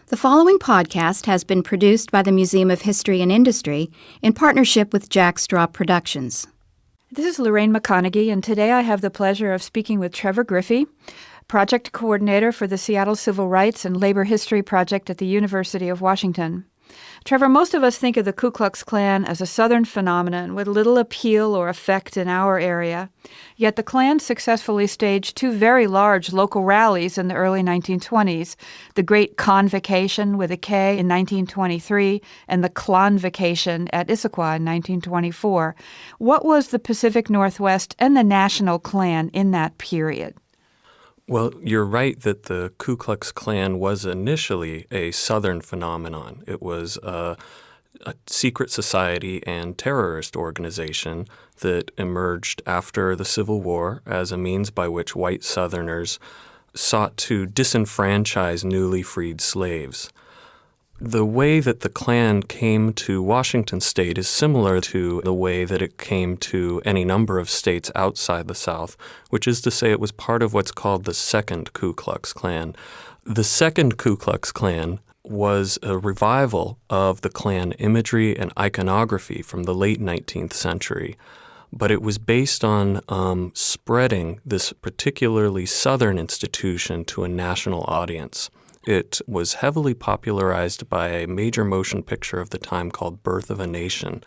The following podcast has been produced by the Museum of History and Industry in partnership with Jack Straw Productions. This is Lorraine McConaughey, and today I have the pleasure of speaking with Trevor Griffey, project coordinator for the Seattle Civil Rights and Labor History Project at the University of Washington. Trevor, most of us think of the Ku Klux Klan as a Southern phenomenon with little appeal or effect in our area. Yet the Klan successfully staged two very large local rallies in the early 1920s, the Great Convocation with a K in 1923 and the Klanvocation at Issaquah in 1924. What was the Pacific Northwest and the National Klan in that period? Well, you're right that the Ku Klux Klan was initially a Southern phenomenon. It was a secret society and terrorist organization that emerged after the Civil War as a means by which white Southerners sought to disenfranchise newly freed slaves. The way that the Klan came to Washington state is similar to the way that it came to any number of states outside the South, which is to say it was part of what's called the Second Ku Klux Klan. The Second Ku Klux Klan was a revival of the Klan imagery and iconography from the late 19th century, but it was based on spreading this particularly Southern institution to a national audience. It was heavily popularized by a major motion picture of the time called Birth of a Nation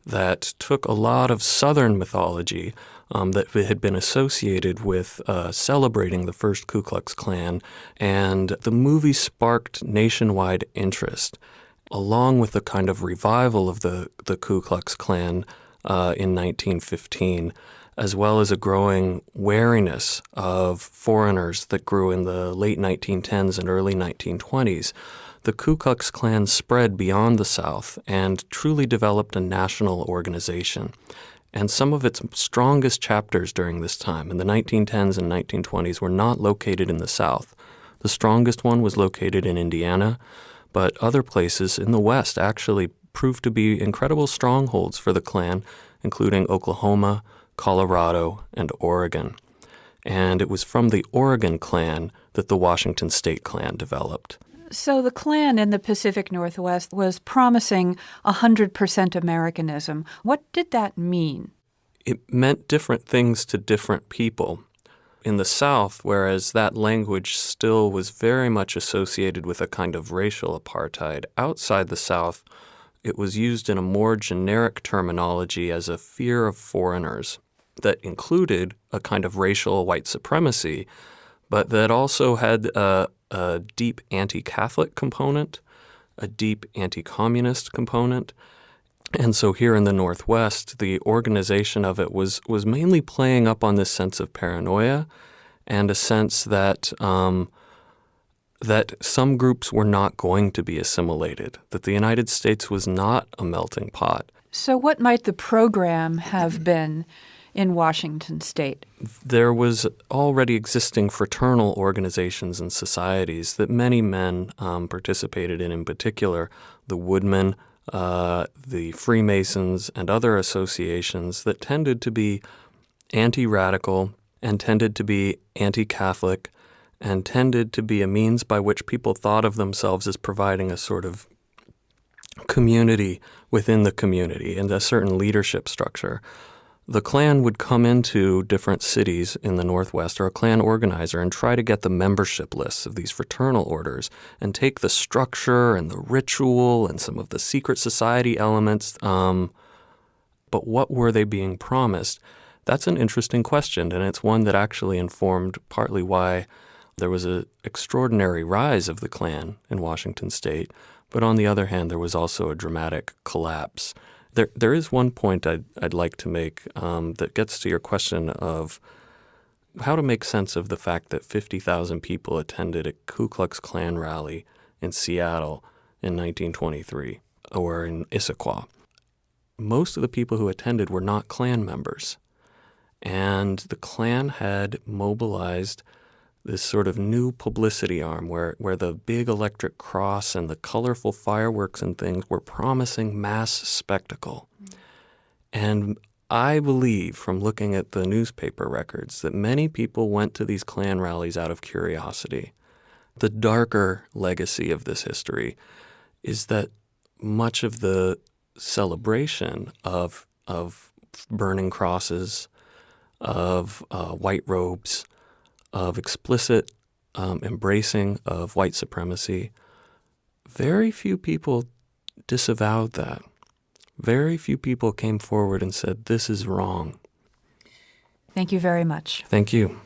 that took a lot of Southern mythology that had been associated with celebrating the first Ku Klux Klan, and the movie sparked nationwide interest, along with the kind of revival of the Ku Klux Klan in 1915. As well as a growing wariness of foreigners that grew in the late 1910s and early 1920s, the Ku Klux Klan spread beyond the South and truly developed a national organization. And some of its strongest chapters during this time, in the 1910s and 1920s, were not located in the South. The strongest one was located in Indiana, but other places in the West actually proved to be incredible strongholds for the Klan, including Oklahoma, Colorado, and Oregon. And it was from the Oregon Klan that the Washington State Klan developed. So the Klan in the Pacific Northwest was promising 100% Americanism. What did that mean? It meant different things to different people. In the South, whereas that language still was very much associated with a kind of racial apartheid, outside the South, it was used in a more generic terminology as a fear of foreigners that included a kind of racial white supremacy, but that also had a deep anti-Catholic component, a deep anti-communist component. And so here in the Northwest, the organization of it was mainly playing up on this sense of paranoia and a sense that that some groups were not going to be assimilated, that the United States was not a melting pot. So what might the program have been in Washington state? There was already existing fraternal organizations and societies that many men participated in particular, the Woodmen, the Freemasons, and other associations that tended to be anti-radical and tended to be anti-Catholic and tended to be a means by which people thought of themselves as providing a sort of community within the community and a certain leadership structure. The Klan would come into different cities in the Northwest, or a Klan organizer, and try to get the membership lists of these fraternal orders and take the structure and the ritual and some of the secret society elements. But what were they being promised? That's an interesting question, and it's one that actually informed partly why there was an extraordinary rise of the Klan in Washington state, but on the other hand, there was also a dramatic collapse. There is one point I'd like to make that gets to your question of how to make sense of the fact that 50,000 people attended a Ku Klux Klan rally in Seattle in 1923, or in Issaquah. Most of the people who attended were not Klan members, and the Klan had mobilized this sort of new publicity arm where the big electric cross and the colorful fireworks and things were promising mass spectacle. And I believe from looking at the newspaper records that many people went to these Klan rallies out of curiosity. The darker legacy of this history is that much of the celebration of burning crosses, of white robes, of explicit embracing of white supremacy, very few people disavowed that. Very few people came forward and said, this is wrong. Thank you very much. Thank you.